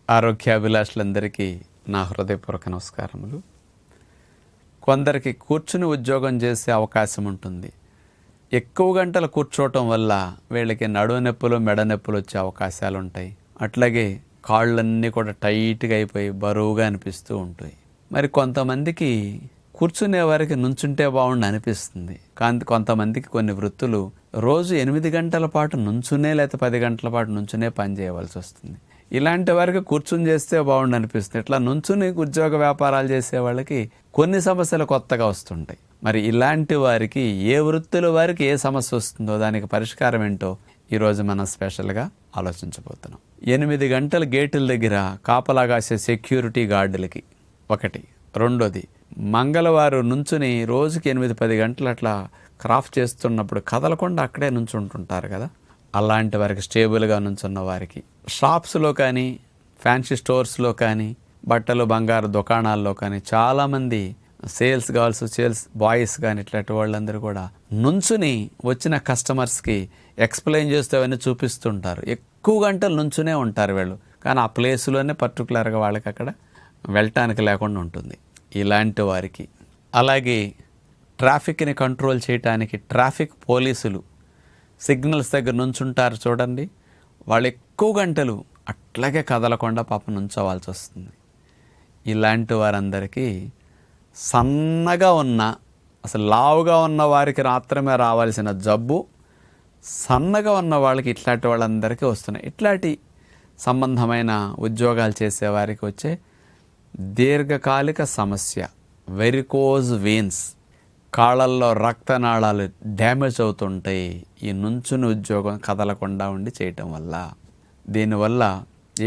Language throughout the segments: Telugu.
ఆరోగ్యాభిలాషులందరికీ నా హృదయపూర్వక నమస్కారములు. కొందరికి కూర్చుని ఉద్యోగం చేసే అవకాశం ఉంటుంది. ఎక్కువ గంటలు కూర్చోవటం వల్ల వీళ్ళకి నడుము నొప్పులు, మెడ నొప్పులు వచ్చే అవకాశాలు ఉంటాయి. అట్లాగే కాళ్ళన్నీ కూడా టైట్గా అయిపోయి బరువుగా అనిపిస్తూ ఉంటాయి. మరి కొంతమందికి కూర్చునే వారికి నుంచుంటే బాగుండి అనిపిస్తుంది. కానీ కొంతమందికి కొన్ని వృత్తులు రోజు 8 గంటల పాటు నుంచునే, లేకపోతే 10 గంటల పాటు నుంచునే పని చేయవలసి వస్తుంది. ఇలాంటి వారికి కూర్చుని చేస్తే బాగుండు అనిపిస్తుంది. ఇట్లా నుంచుని ఉద్యోగ వ్యాపారాలు చేసే వాళ్ళకి కొన్ని సమస్యలు కొత్తగా వస్తుంటాయి. మరి ఇలాంటి వారికి ఏ వృత్తుల వారికి ఏ సమస్య వస్తుందో దానికి పరిష్కారం ఏంటో ఈరోజు మనం స్పెషల్గా ఆలోచించబోతున్నాం. 8 గంటల గేటుల దగ్గర కాపలా కాసే సెక్యూరిటీ గార్డులకి ఒకటి. రెండోది, మంగళవారం నుంచుని రోజుకి 8-10 గంటలు అట్లా క్రాఫ్ట్ చేస్తున్నప్పుడు కదలకుండా అక్కడే నుంచుంటుంటారు కదా, అలాంటి వారికి, స్టేబుల్గా నుంచున్న వారికి, షాప్స్లో కానీ ఫ్యాన్సీ స్టోర్స్లో కానీ బట్టలు బంగారు దుకాణాల్లో కానీ చాలామంది సేల్స్ గర్ల్స్, సేల్స్ బాయ్స్ కానీ ఇట్లాంటి వాళ్ళందరూ కూడా నుంచుని వచ్చిన కస్టమర్స్కి ఎక్స్ప్లెయిన్ చేస్తూ అవన్నీ చూపిస్తుంటారు. ఎక్కువ గంటలు నుంచునే ఉంటారు వీళ్ళు. కానీ ఆ ప్లేస్లోనే పర్టికులర్గా వాళ్ళకి అక్కడ వెళ్ళటానికి లేకుండా ఉంటుంది. ఇలాంటి వారికి, అలాగే ట్రాఫిక్ని కంట్రోల్ చేయడానికి ట్రాఫిక్ పోలీసులు సిగ్నల్స్ దగ్గర నుంచుంటారు చూడండి, వాళ్ళు ఎక్కువ గంటలు అట్లాగే కదలకుండా పాపం నుంచోవాల్సి వస్తుంది. ఇలాంటి వారందరికీ సన్నగా ఉన్న, అసలు లావుగా ఉన్న వారికి మాత్రమే రావాల్సిన జబ్బు సన్నగా ఉన్న వాళ్ళకి, ఇట్లాంటి వాళ్ళందరికీ వస్తున్నాయి. ఇట్లాంటి సంబంధమైన ఉద్యోగాలు చేసేవారికి వచ్చే దీర్ఘకాలిక సమస్య వెరికోజ్ వెయిన్స్, కాళ్ళల్లో రక్తనాళాలు డ్యామేజ్ అవుతుంటాయి ఈ నుంచుని ఉద్యోగం కదలకుండా ఉండి చేయటం వల్ల. దీనివల్ల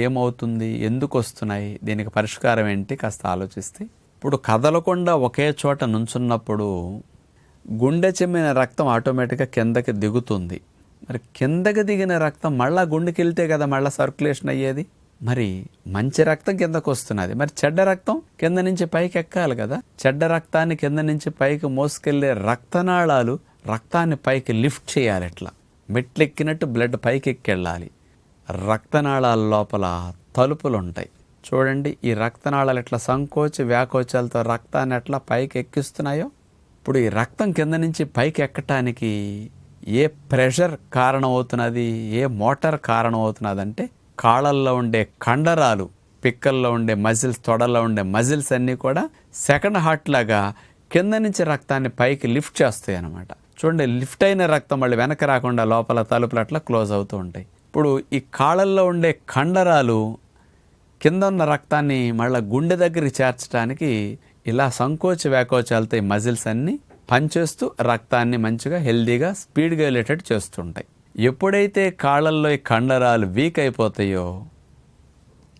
ఏమవుతుంది, ఎందుకు వస్తున్నాయి, దీనికి పరిష్కారం ఏంటి కాస్త ఆలోచిస్తే, ఇప్పుడు కదలకుండా ఒకే చోట నుంచున్నప్పుడు గుండె చెమ్మిన రక్తం ఆటోమేటిక్గా కిందకి దిగుతుంది. మరి కిందకి దిగిన రక్తం మళ్ళీ గుండెకి వెళ్తే కదా మళ్ళీ సర్క్యులేషన్ అయ్యేది. మరి మంచి రక్తం కిందకు వస్తున్నది, మరి చెడ్డ రక్తం కింద నుంచి పైకి ఎక్కాలి కదా. చెడ్డ రక్తాన్ని కింద నుంచి పైకి మోసుకెళ్లే రక్తనాళాలు రక్తాన్ని పైకి లిఫ్ట్ చేయాలి. ఇట్లా మెట్లెక్కినట్టు బ్లడ్ పైకి ఎక్కెళ్ళాలి. రక్తనాళాల లోపల తలుపులు ఉంటాయి చూడండి. ఈ రక్తనాళాలు ఎట్లా సంకోచి వ్యాకోచాలతో రక్తాన్ని ఎట్లా పైకి ఎక్కిస్తున్నాయో, ఇప్పుడు ఈ రక్తం కింద నుంచి పైకి ఎక్కటానికి ఏ ప్రెషర్ కారణమవుతున్నది, ఏ మోటార్ కారణమవుతున్నది అంటే కాళ్ళల్లో ఉండే కండరాలు, పిక్కల్లో ఉండే మజిల్స్, తొడల్లో ఉండే మజిల్స్ అన్నీ కూడా సెకండ్ హార్ట్ లాగా కింద నుంచి రక్తాన్ని పైకి లిఫ్ట్ చేస్తాయి అన్నమాట. చూడండి, లిఫ్ట్ అయిన రక్తం మళ్ళీ వెనక రాకుండా లోపల తలుపులు అట్లా క్లోజ్ అవుతూ ఉంటాయి. ఇప్పుడు ఈ కాళ్ళల్లో ఉండే కండరాలు కింద ఉన్న రక్తాన్ని మళ్ళీ గుండె దగ్గరికి చేర్చడానికి ఇలా సంకోచ వ్యాకోచాలతో ఈ మజిల్స్ అన్నీ పనిచేస్తూ రక్తాన్ని మంచిగా హెల్దీగా స్పీడ్గా వెళ్ళేటట్టు చేస్తుంటాయి. ఎప్పుడైతే కాళ్ళల్లో ఈ కండరాలు వీక్ అయిపోతాయో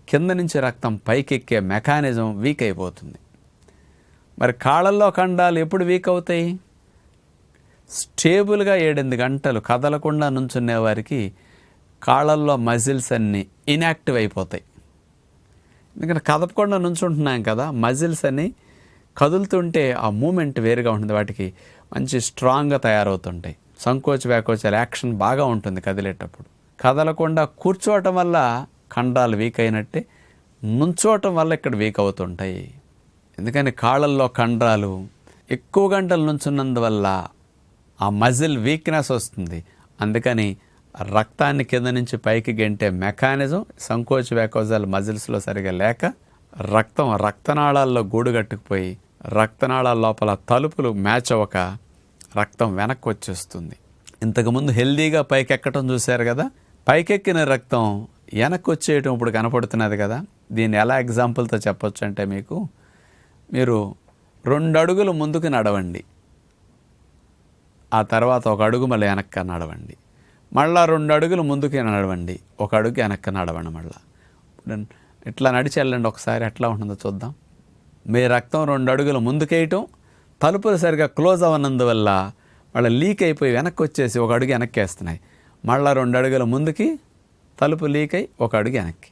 కింద నుంచి రక్తం పైకెక్కే మెకానిజం వీక్ అయిపోతుంది. మరి కాళ్ళల్లో కండరాలు ఎప్పుడు వీక్ అవుతాయి, స్టేబుల్గా 7-8 గంటలు కదలకుండా నుంచునే వారికి కాళ్ళల్లో మజిల్స్ అన్నీ ఇన్యాక్టివ్ అయిపోతాయి. ఎందుకంటే కదపకుండా నుంచుంటున్నాం కదా, మజిల్స్ అన్నీ కదులుతుంటే ఆ మూమెంట్ వేరుగా ఉంటుంది, వాటికి మంచి స్ట్రాంగ్గా తయారవుతుంటాయి. సంకోచ వ్యాకోచాల యాక్షన్ బాగా ఉంటుంది కదిలేటప్పుడు. కదలకుండా కూర్చోవటం వల్ల కండరాలు వీక్ అయినట్టే నుంచోవటం వల్ల ఇక్కడ వీక్ అవుతుంటాయి. ఎందుకని కాళ్ళల్లో కండరాలు ఎక్కువ గంటలు నుంచున్నందువల్ల ఆ మజిల్ వీక్నెస్ వస్తుంది. అందుకని రక్తాన్ని కింద నుంచి పైకి గెంటే మెకానిజం సంకోచ వ్యాకోచాల మజిల్స్లో సరిగా లేక రక్తనాళాల్లో గూడు కట్టుకుపోయి రక్తనాళాల లోపల తలుపులు మ్యాచ్ అవ్వక రక్తం వెనక్కి వచ్చేస్తుంది. ఇంతకుముందు హెల్దీగా పైకెక్కటం చూశారు కదా, పైకెక్కిన రక్తం వెనక్కి వచ్చేయటం ఇప్పుడు కనపడుతున్నది కదా. దీన్ని ఎలా ఎగ్జాంపుల్తో చెప్పొచ్చు అంటే, మీరు 2 అడుగులు ముందుకు నడవండి, ఆ తర్వాత 1 అడుగు మళ్ళీ వెనక్కి నడవండి, మళ్ళీ 2 అడుగులు ముందుకు నడవండి, 1 అడుగు వెనక్కి నడవండి. మళ్ళీ ఇట్లా నడిచి వెళ్ళండి ఒకసారి, ఎట్లా ఉంటుందో చూద్దాం. మీ రక్తం 2 అడుగులు ముందుకేయటం, తలుపులు సరిగా క్లోజ్ అవ్వనందువల్ల మళ్ళీ లీక్ అయిపోయి వెనక్కి వచ్చేసి 1 అడుగు వెనక్కి వేస్తున్నాయి. మళ్ళీ 2 అడుగుల ముందుకి తలుపు లీక్ అయి 1 అడుగు వెనక్కి.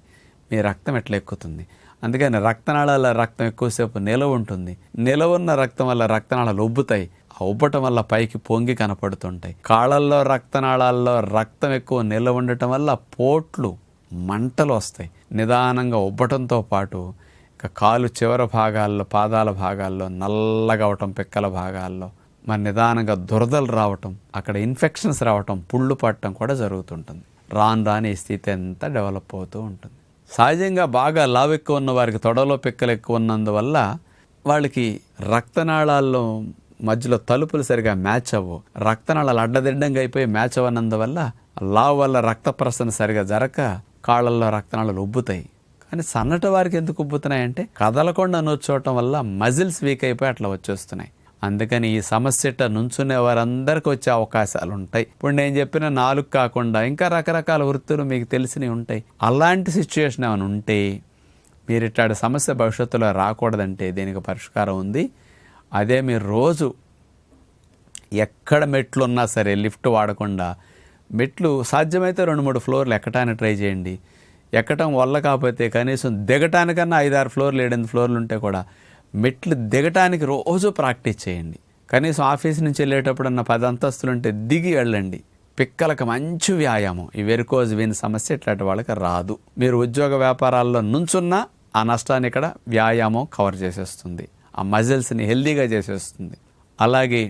మీ రక్తం ఎట్లా ఎక్కుతుంది. అందుకని రక్తనాళాల రక్తం ఎక్కువసేపు నిలవ ఉంటుంది. నిలవున్న రక్తం వల్ల రక్తనాళాలు ఉబ్బుతాయి. ఆ ఉబ్బటం వల్ల పైకి పొంగి కనపడుతుంటాయి. కాళ్ళల్లో రక్తనాళాల్లో రక్తం ఎక్కువ నిలవ ఉండటం వల్ల పోట్లు, మంటలు వస్తాయి. నిదానంగా ఉబ్బటంతో పాటు ఇక కాలు చివరి భాగాల్లో, పాదాల భాగాల్లో నల్లగా అవటం, పిక్కల భాగాల్లో మరి నిదానంగా దురదలు రావటం, అక్కడ ఇన్ఫెక్షన్స్ రావటం, పుళ్ళు పట్టడం కూడా జరుగుతుంటుంది. రాని ఈ స్థితి అంతా డెవలప్ అవుతూ ఉంటుంది. సహజంగా బాగా లావు ఎక్కువ ఉన్న వారికి తొడలో పిక్కలు ఎక్కువ ఉన్నందువల్ల వాళ్ళకి రక్తనాళాల్లో మధ్యలో తలుపులు సరిగా మ్యాచ్ అవ్వవు. రక్తనాళాలు అడ్డదిడ్డంగా అయిపోయి మ్యాచ్ అవ్వనందువల్ల లావు వల్ల రక్త ప్రసరణ సరిగా జరగక కాళ్ళల్లో రక్తనాళాలు ఉబ్బుతాయి. కానీ సన్నటి వారికి ఎందుకు ఉబ్బుతున్నాయంటే కదలకుండా నూర్చోవటం వల్ల మజిల్స్ వీక్ అయిపోయి అట్లా వచ్చేస్తున్నాయి. అందుకని ఈ సమస్యట నుంచునే వారందరికీ వచ్చే అవకాశాలు ఉంటాయి. ఇప్పుడు నేను చెప్పిన 4 కాకుండా ఇంకా రకరకాల వృత్తులు మీకు తెలిసినవి ఉంటాయి. అలాంటి సిచ్యుయేషన్ ఏమైనా ఉంటే మీరు ఇట్లాంటి సమస్య భవిష్యత్తులో రాకూడదంటే దీనికి పరిష్కారం ఉంది. అదే మీరు రోజు ఎక్కడ మెట్లు ఉన్నా సరే లిఫ్ట్ వాడకుండా మెట్లు సాధ్యమైతే 2-3 ఫ్లోర్లు ఎక్కటానికి ట్రై చేయండి. ఎక్కటం వల్ల కాకపోతే కనీసం దిగటానికన్నా 5-6 ఫ్లోర్లు 7-8 ఫ్లోర్లు ఉంటే కూడా మెట్లు దిగటానికి రోజు ప్రాక్టీస్ చేయండి. కనీసం ఆఫీస్ నుంచి వెళ్ళేటప్పుడన్నా 10 అంతస్తులు ఉంటే దిగి వెళ్ళండి. పిక్కలకు మంచి వ్యాయామం. ఈ వెరికోజ్ వెయిన్ సమస్య ఇట్లాంటి వాళ్ళకి రాదు. మీరు ఉద్యోగ వ్యాపారాల్లో నుంచున్నా ఆ నష్టాన్ని ఇక్కడ వ్యాయామం కవర్ చేసేస్తుంది. ఆ మజిల్స్ని హెల్దీగా చేసేస్తుంది. అలాగే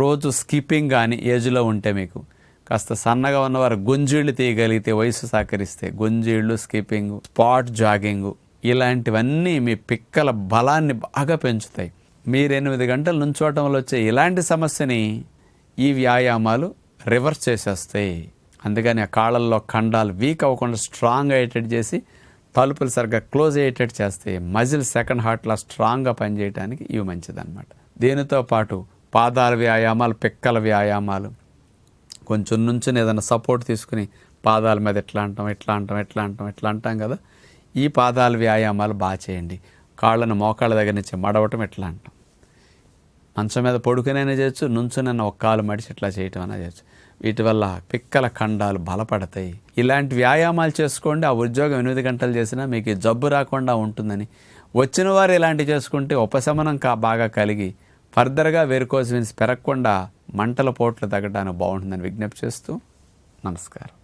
రోజు స్కిప్పింగ్ కానీ ఏజ్లో ఉంటే మీకు కాస్త సన్నగా ఉన్నవారు గుంజీళ్ళు తీయగలిగితే వయసు సహకరిస్తే గుంజీళ్ళు, స్కిప్పింగ్, స్పాట్ జాగింగ్ ఇలాంటివన్నీ మీ పిక్కల బలాన్ని బాగా పెంచుతాయి. మీరు 8 గంటలు నుంచోవటం వల్ల వచ్చే ఇలాంటి సమస్యని ఈ వ్యాయామాలు రివర్స్ చేసేస్తాయి. అందుకని ఆ కాళ్ళల్లో ఖండాలు వీక్ అవ్వకుండా స్ట్రాంగ్ అయ్యేటట్టు చేసి తలుపులు సరిగ్గా క్లోజ్ అయ్యేటట్టు చేస్తాయి. మజిల్ సెకండ్ హార్ట్లా స్ట్రాంగ్గా పనిచేయడానికి ఇవి మంచిదన్నమాట. దీనితో పాటు పాదాల వ్యాయామాలు, పిక్కల వ్యాయామాలు, కొంచెం నుంచి ఏదైనా సపోర్ట్ తీసుకుని పాదాల మీద ఎట్లా అంటాం కదా, ఈ పాదాల వ్యాయామాలు బాగా చేయండి. కాళ్ళను మోకాళ్ళ దగ్గర నుంచి మడవటం ఎట్లా అంటాం. మంచం మీద పడుకునైనా చేయొచ్చు, నుంచునైనా ఒక కాలు మడిచి ఇట్లా చేయటం అయినా చేయొచ్చు. వీటి వల్ల పిక్కల ఖండాలు బలపడతాయి. ఇలాంటి వ్యాయామాలు చేసుకోండి. ఆ ఉద్యోగం 8 గంటలు చేసినా మీకు జబ్బు రాకుండా ఉంటుందని. వచ్చిన వారు ఇలాంటివి చేసుకుంటే ఉపశమనం బాగా కలిగి ఫర్దర్గా వెరికోజ్ వెయిన్స్ పెరగకుండా మంటల పోట్లు తగ్గడానికి బాగుంటుందని విజ్ఞప్తి చేస్తూ నమస్కారం.